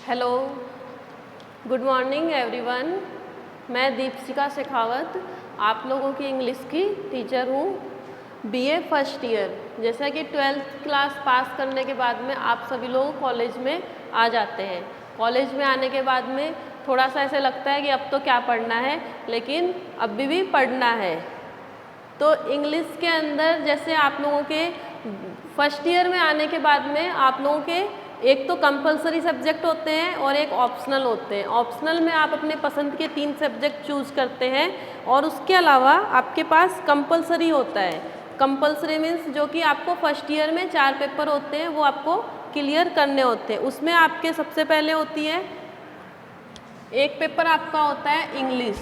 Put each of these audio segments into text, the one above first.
Hello, good morning everyone. मैं दीपशिका शेखावत आप लोगों की इंग्लिश की टीचर हूँ। BA first year. जैसा कि 12th क्लास पास करने के बाद में आप सभी लोग कॉलेज में आ जाते हैं। कॉलेज में आने के बाद में थोड़ा सा ऐसे लगता है कि अब तो क्या पढ़ना है, लेकिन अभी भी पढ़ना है। तो इंग्लिश के अंदर जैसे आप लोगों के फर्स्ट ईयर में आने के बाद में आप लोगों के एक तो कंपलसरी सब्जेक्ट होते हैं और एक ऑप्शनल होते हैं। ऑप्शनल में आप अपने पसंद के 3 सब्जेक्ट चूज करते हैं और उसके अलावा आपके पास कंपलसरी होता है। कंपलसरी मीन्स जो कि आपको फर्स्ट ईयर में 4 पेपर होते हैं, वो आपको क्लियर करने होते हैं। उसमें आपके सबसे पहले होती है, एक पेपर आपका होता है इंग्लिश।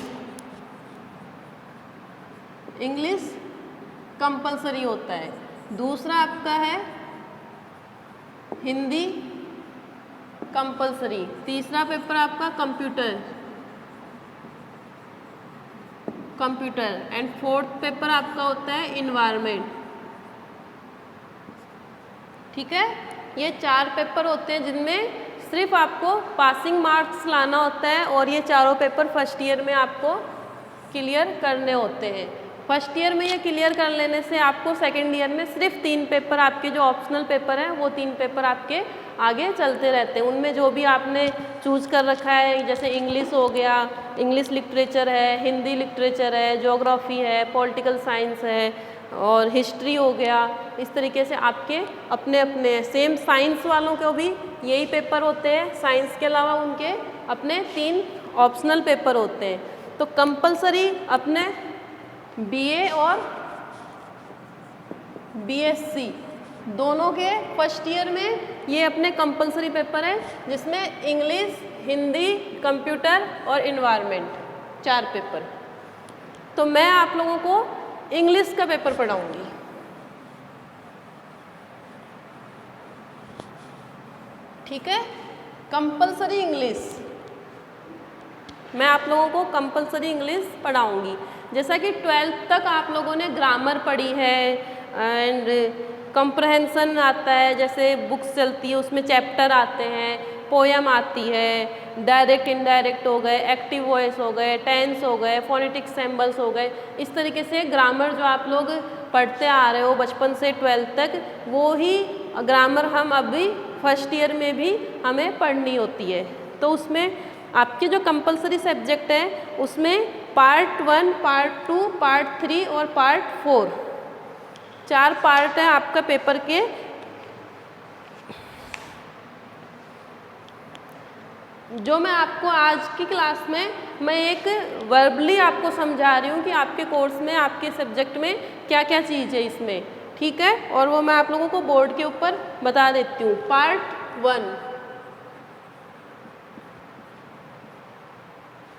इंग्लिश कंपलसरी होता है। दूसरा आपका है हिंदी कंपलसरी। तीसरा पेपर आपका कंप्यूटर एंड फोर्थ पेपर आपका होता है इन्वायरमेंट। ठीक है, ये 4 पेपर होते हैं जिनमें सिर्फ आपको पासिंग मार्क्स लाना होता है और ये चारों पेपर फर्स्ट ईयर में आपको क्लियर करने होते हैं। फर्स्ट ईयर में ये क्लियर कर लेने से आपको सेकेंड ईयर में सिर्फ 3 पेपर आपके जो ऑप्शनल पेपर हैं वो 3 पेपर आपके आगे चलते रहते हैं। उनमें जो भी आपने चूज कर रखा है, जैसे इंग्लिश हो गया, इंग्लिश लिटरेचर है, हिंदी लिटरेचर है, ज्योग्राफी है, पॉलिटिकल साइंस है और हिस्ट्री हो गया, इस तरीके से आपके अपने अपने सेम साइंस वालों को भी यही पेपर होते हैं। साइंस के अलावा उनके अपने 3 ऑप्शनल पेपर होते हैं। तो कंपलसरी अपने बीए और बीएससी दोनों के फर्स्ट ईयर में ये अपने कंपलसरी पेपर है, जिसमें इंग्लिश, हिंदी, कंप्यूटर और इन्वायरमेंट 4 पेपर। तो मैं आप लोगों को इंग्लिश का पेपर पढ़ाऊंगी। ठीक है, कंपलसरी इंग्लिश मैं आप लोगों को कंपलसरी इंग्लिश पढ़ाऊंगी। जैसा कि 12th तक आप लोगों ने ग्रामर पढ़ी है एंड कॉम्प्रहेंशन आता है, जैसे बुक्स चलती है उसमें चैप्टर आते हैं, पोयम आती है, डायरेक्ट इनडायरेक्ट हो गए, एक्टिव वॉइस हो गए, टेंस हो गए, फोनेटिक सिंबल्स हो गए। इस तरीके से ग्रामर जो आप लोग पढ़ते आ रहे हो बचपन से 12th तक, वो ही ग्रामर हम अभी फर्स्ट ईयर में भी हमें पढ़नी होती है। तो उसमें आपके जो कंपलसरी सब्जेक्ट है उसमें पार्ट 1, पार्ट 2, पार्ट 3 और पार्ट 4 4 पार्ट हैं आपका पेपर के। जो मैं आपको आज की क्लास में मैं एक वर्बली आपको समझा रही हूँ कि आपके कोर्स में, आपके सब्जेक्ट में क्या क्या चीज़ है इसमें। ठीक है, और वो मैं आप लोगों को बोर्ड के ऊपर बता देती हूँ। पार्ट 1,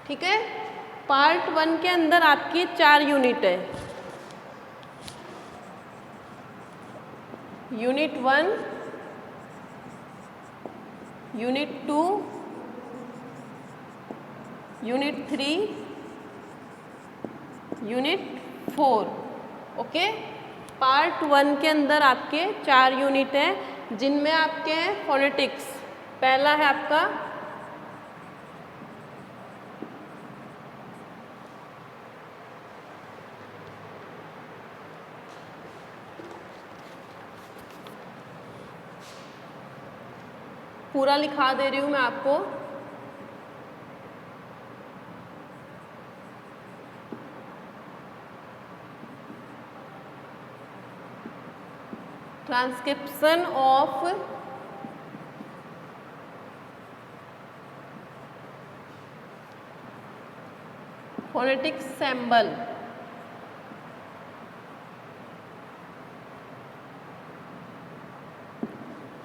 ठीक है, पार्ट 1 के अंदर आपकी 4 यूनिट है। Unit 1, unit 2, unit 3, unit 4। Okay, part 1 के अंदर आपके 4 यूनिट हैं, जिनमें आपके हैं फोनेटिक्स। पहला है आपका पूरा लिखा दे रही हूँ मैं आपको। Transcription of phonetic symbol.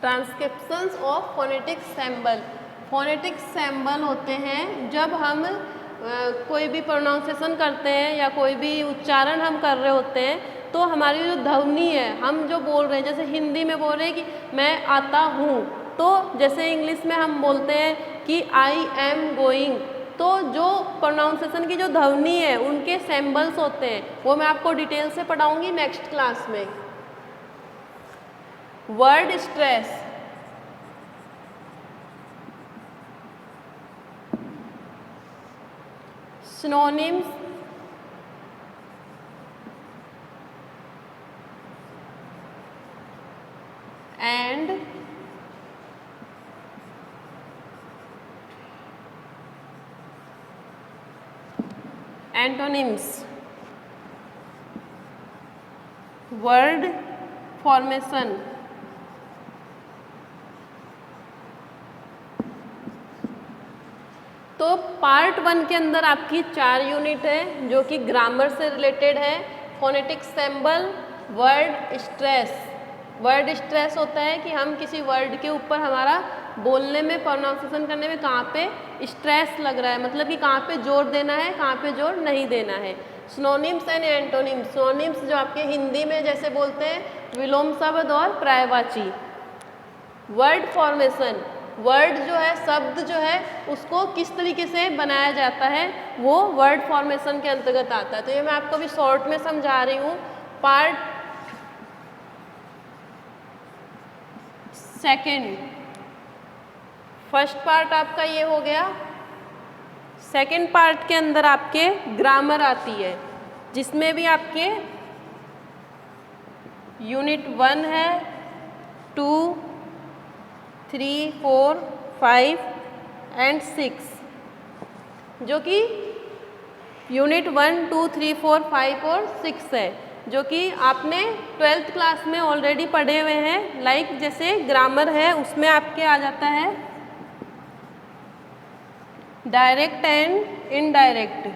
Transcriptions of phonetic symbol. Phonetic symbol होते हैं जब हम कोई भी प्रोनाउंसिएशन करते हैं या कोई भी उच्चारण हम कर रहे होते हैं, तो हमारी जो ध्वनि है, हम जो बोल रहे हैं, जैसे हिंदी में बोल रहे हैं कि मैं आता हूँ, तो जैसे इंग्लिश में हम बोलते हैं कि आई एम गोइंग, तो जो प्रोनाउंसिएशन की जो ध्वनि है उनके सिंबल्स होते हैं, वो मैं आपको डिटेल से पढ़ाऊंगी नेक्स्ट क्लास में। Word stress, synonyms and antonyms. Word formation. तो पार्ट 1 के अंदर आपकी 4 यूनिट है जो कि ग्रामर से रिलेटेड है। Phonetic symbol, word stress. Word stress होता है कि हम किसी वर्ड के ऊपर हमारा बोलने में, प्रोनाउंसिएशन करने में कहाँ पे स्ट्रेस लग रहा है, मतलब कि कहाँ पे जोर देना है, कहाँ पे जोर नहीं देना है। Synonyms and antonyms. सिनोनिम्स जो आपके हिंदी में जैसे बोलते हैं विलोम शब्द और पर्यायवाची। वर्ड फॉर्मेशन, वर्ड जो है, शब्द जो है, उसको किस तरीके से बनाया जाता है वो वर्ड फॉर्मेशन के अंतर्गत आता है। तो ये मैं आपको अभी शॉर्ट में समझा रही हूँ। पार्ट सेकंड, फर्स्ट पार्ट आपका ये हो गया। सेकंड पार्ट के अंदर आपके ग्रामर आती है, जिसमें भी आपके यूनिट 1 है, 2, 3, 4, 5 एंड 6, जो कि यूनिट 1, 2, 3, 4, 5 और 6 है, जो कि आपने 12th क्लास में ऑलरेडी पढ़े हुए हैं। लाइक जैसे ग्रामर है, उसमें आपके आ जाता है direct and indirect.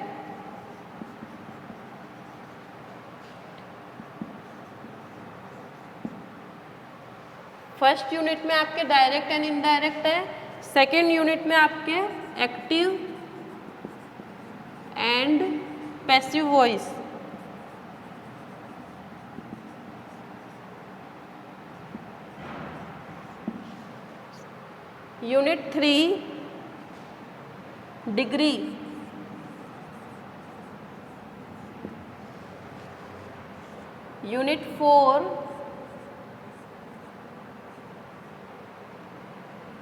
First unit में आपके डायरेक्ट एंड इनडायरेक्ट है। सेकेंड यूनिट में आपके active and passive voice. Unit 3 degree. Unit 4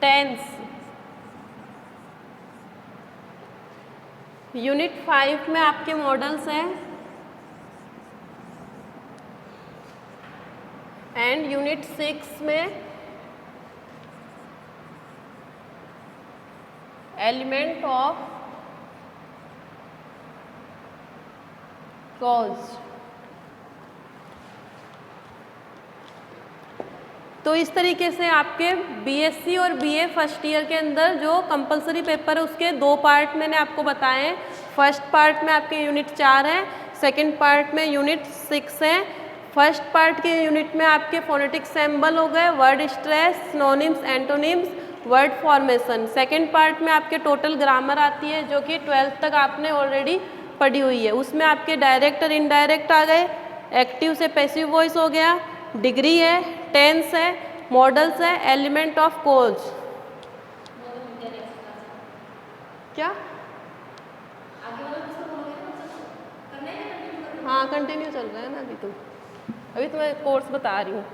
tense. Unit 5 में आपके मॉडल्स हैं एंड यूनिट 6 में एलिमेंट ऑफ कॉज। तो इस तरीके से आपके बीएससी और बीए फर्स्ट ईयर के अंदर जो कंपलसरी पेपर है उसके 2 पार्ट मैंने आपको बताए हैं। फर्स्ट पार्ट में आपके यूनिट 4 है, सेकंड पार्ट में यूनिट 6 है। फर्स्ट पार्ट के यूनिट में आपके फोनेटिक सिंबल हो गए, word stress, synonyms, antonyms, word formation. Second part में आपके टोटल ग्रामर आती है जो कि 12th तक आपने ऑलरेडी पढ़ी हुई है। उसमें आपके डायरेक्ट और इनडायरेक्ट आ गए, एक्टिव से पैसिव वॉइस हो गया, डिग्री है, टेंस है, मॉडल्स है, एलिमेंट ऑफ कोज। क्या? हाँ कंटिन्यू चल रहा है ना अभी तो मैं कोर्स बता रही हूँ।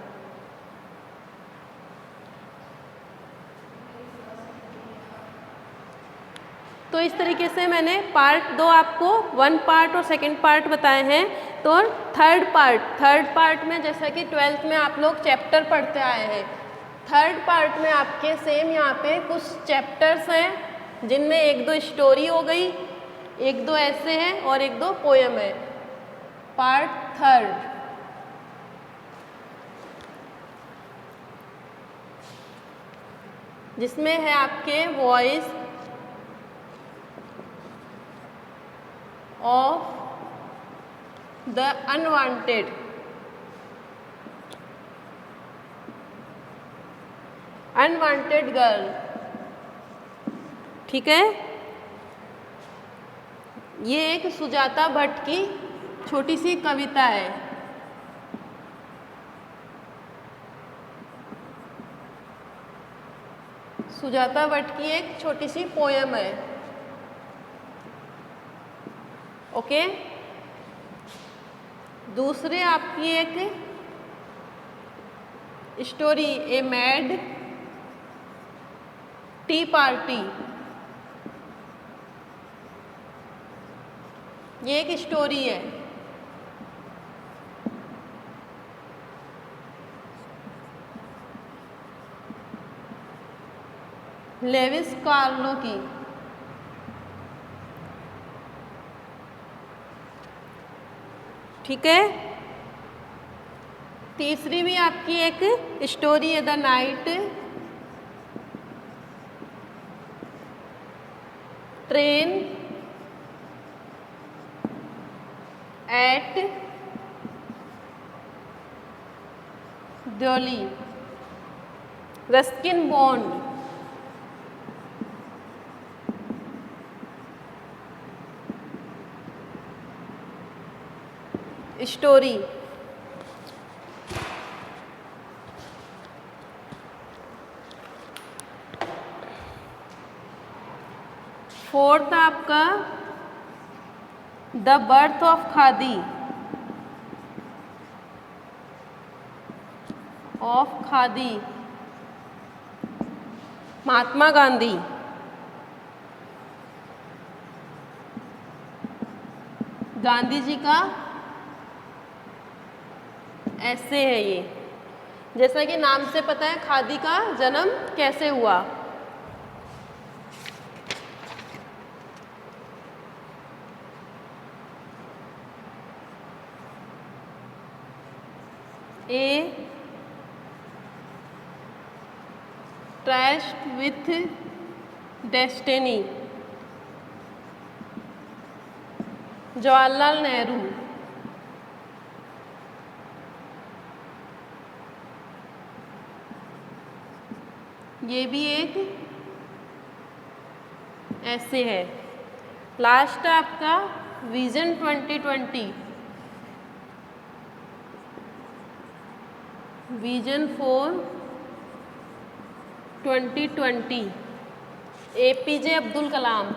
तो इस तरीके से मैंने पार्ट 2 आपको 1 पार्ट और सेकंड पार्ट बताए हैं। तो थर्ड पार्ट में जैसा कि 12th में आप लोग चैप्टर पढ़ते आए हैं, थर्ड पार्ट में आपके सेम यहाँ पे कुछ चैप्टर्स हैं जिनमें 1-2 स्टोरी हो गई, 1-2 ऐसे हैं और 1-2 पोएम है। पार्ट थर्ड जिसमें है आपके voice of the unwanted. Unwanted girl, ठीक है। ये एक सुजाता भट्ट की छोटी सी कविता है। सुजाता भट्ट की एक छोटी सी पोयम है। ओके। दूसरे आपकी एक story, a mad T party. ये एक स्टोरी है। लेविस कार्लो की। ठीक है। तीसरी भी आपकी एक स्टोरी है, the night train eight Delhi, Ruskin bond. Story. Fourth आपका the birth of khadi, Mahatma Gandhi. Gandhi ji का ऐसे है ये, जैसा कि नाम से पता है खादी का जन्म कैसे हुआ। A tryst with destiny, Jawaharlal Nehru. ये भी एक ऐसे है। लास्ट आपका vision 2020, vision for 2020, APJ Abdul Kalam.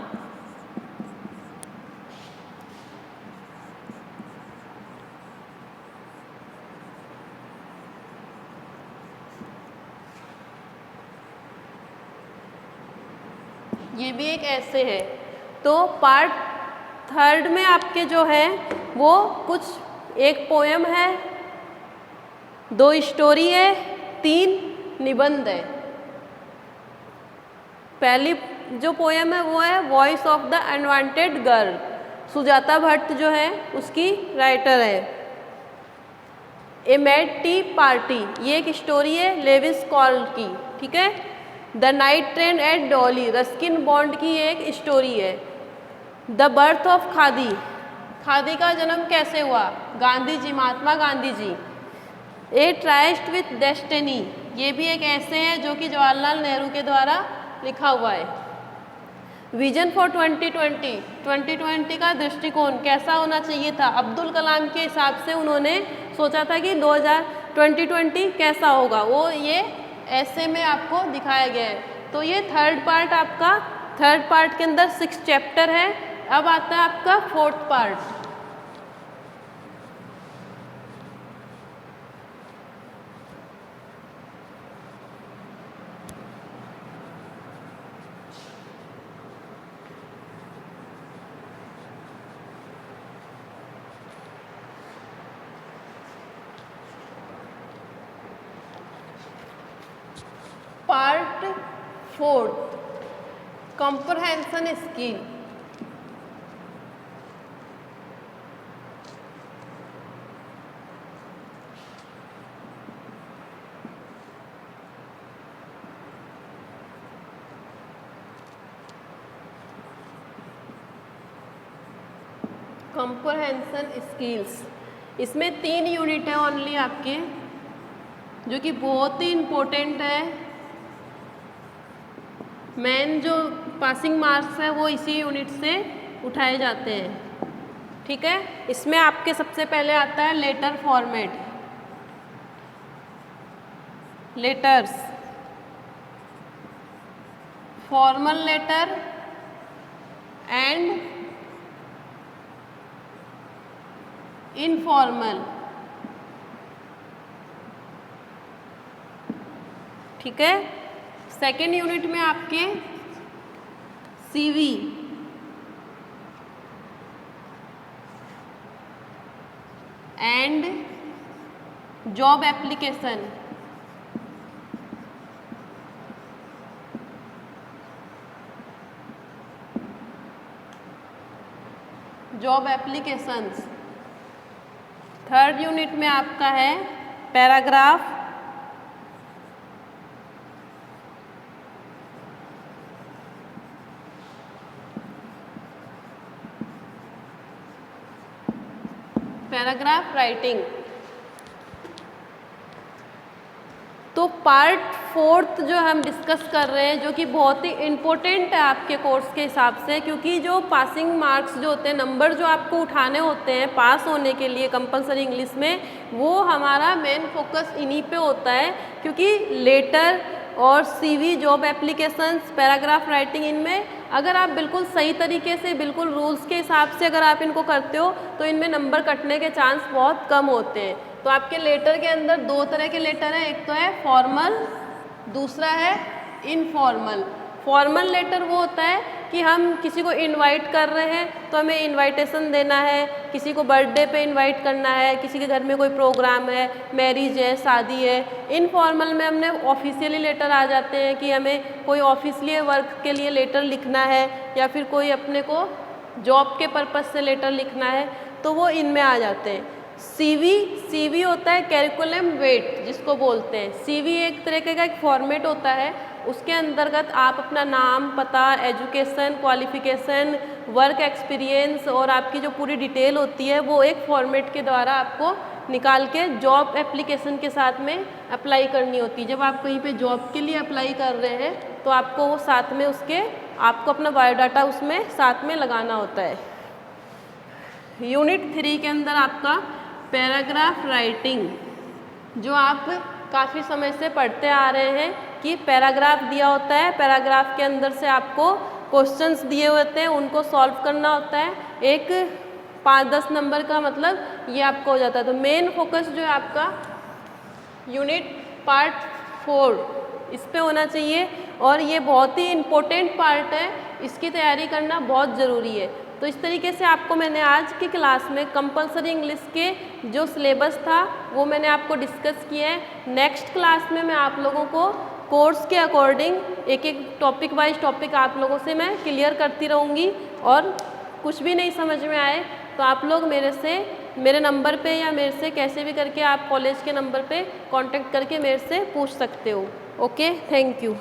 ये भी एक ऐसे है। तो पार्ट थर्ड में आपके जो है वो कुछ एक पोयम है, 2 स्टोरी है, 3 निबंध है। पहली जो पोयम है वो है voice of the unwanted girl, Sujata Bhatt जो है उसकी राइटर है। ए मैड टी पार्टी, ये एक स्टोरी है लेविस कॉल की। ठीक है। The night train eight Dolly, Ruskin bond की एक स्टोरी है। The birth of khadi, khadi का जन्म कैसे हुआ, गांधी जी, महात्मा गांधी जी। ए ट्रस्ट विथ डेस्टिनी, ये भी एक ऐसे है जो कि जवाहरलाल नेहरू के द्वारा लिखा हुआ है। विजन फॉर 2020, 2020 का दृष्टिकोण कैसा होना चाहिए था, अब्दुल कलाम के हिसाब से उन्होंने सोचा था कि 2020 कैसा होगा, वो ये ऐसे में आपको दिखाया गया है। तो ये थर्ड पार्ट आपका, थर्ड पार्ट के अंदर 6 चैप्टर है। अब आता है आपका fourth part. Part fourth, comprehension skill. Comprehension skills, इसमें 3 यूनिट है ओनली आपके, जो कि बहुत ही इम्पोर्टेंट है। मेन जो पासिंग मार्क्स है वो इसी यूनिट से उठाए जाते हैं। ठीक है। इसमें आपके सबसे पहले आता है letter format, letters, formal letter and informal. ठीक है। सेकेंड यूनिट में आपके CV, and job application. Job applications. Third unit में आपका है पैराग्राफ, पैराग्राफ राइटिंग। तो पार्ट फोर्थ जो हम डिस्कस कर रहे हैं, जो कि बहुत ही इम्पोर्टेंट है आपके कोर्स के हिसाब से, क्योंकि जो पासिंग मार्क्स जो होते हैं, नंबर जो आपको उठाने होते हैं पास होने के लिए कंपलसरी इंग्लिश में, वो हमारा मेन फोकस इन्हीं पे होता है। क्योंकि लेटर और CV, job applications, paragraph writing, इनमें अगर आप बिल्कुल सही तरीके से, बिल्कुल रूल्स के हिसाब से अगर आप इनको करते हो तो इनमें नंबर कटने के चांस बहुत कम होते हैं। तो आपके लेटर के अंदर दो तरह के लेटर हैं, एक तो है फॉर्मल, दूसरा है इनफॉर्मल। फॉर्मल लेटर वो होता है कि हम किसी को इनवाइट कर रहे हैं तो हमें इनविटेशन देना है, किसी को बर्थडे पे इनवाइट करना है, किसी के घर में कोई प्रोग्राम है, मैरिज है, शादी है। इनफॉर्मल में हमने ऑफिशियली लेटर आ जाते हैं कि हमें कोई ऑफिशियली वर्क के लिए लेटर लिखना है, या फिर कोई अपने को जॉब के पर्पज़ से लेटर लिखना है, तो वो इनमें आ जाते हैं। सीवी होता है कैरिकुलम वेट जिसको बोलते हैं। सीवी एक तरीके का एक फॉर्मेट होता है, उसके अंतर्गत आप अपना नाम, पता, एजुकेशन, क्वालिफिकेशन, वर्क एक्सपीरियंस और आपकी जो पूरी डिटेल होती है वो एक फॉर्मेट के द्वारा आपको निकाल के जॉब एप्लीकेशन के साथ में अप्लाई करनी होती है। जब आप कहीं पे जॉब के लिए अप्लाई कर रहे हैं तो आपको वो साथ में उसके, आपको अपना बायोडाटा उसमें साथ में लगाना होता है। यूनिट 3 के अंदर आपका पैराग्राफ राइटिंग, जो आप काफ़ी समय से पढ़ते आ रहे हैं कि पैराग्राफ दिया होता है, पैराग्राफ के अंदर से आपको क्वेश्चंस दिए होते हैं, उनको सॉल्व करना होता है। एक 5-10 नंबर का मतलब ये आपको हो जाता है। तो मेन फोकस जो है आपका यूनिट पार्ट 4 इस पे होना चाहिए, और ये बहुत ही इम्पोर्टेंट पार्ट है, इसकी तैयारी करना बहुत ज़रूरी है। तो इस तरीके से आपको मैंने आज की क्लास में कंपलसरी इंग्लिश के जो सिलेबस था वो मैंने आपको डिस्कस किया है। नेक्स्ट क्लास में मैं आप लोगों को कोर्स के अकॉर्डिंग एक एक टॉपिक वाइज टॉपिक आप लोगों से मैं क्लियर करती रहूँगी, और कुछ भी नहीं समझ में आए तो आप लोग मेरे नंबर पे या मेरे से कैसे भी करके आप कॉलेज के नंबर पे कांटेक्ट करके मेरे से पूछ सकते हो। Okay, thank you.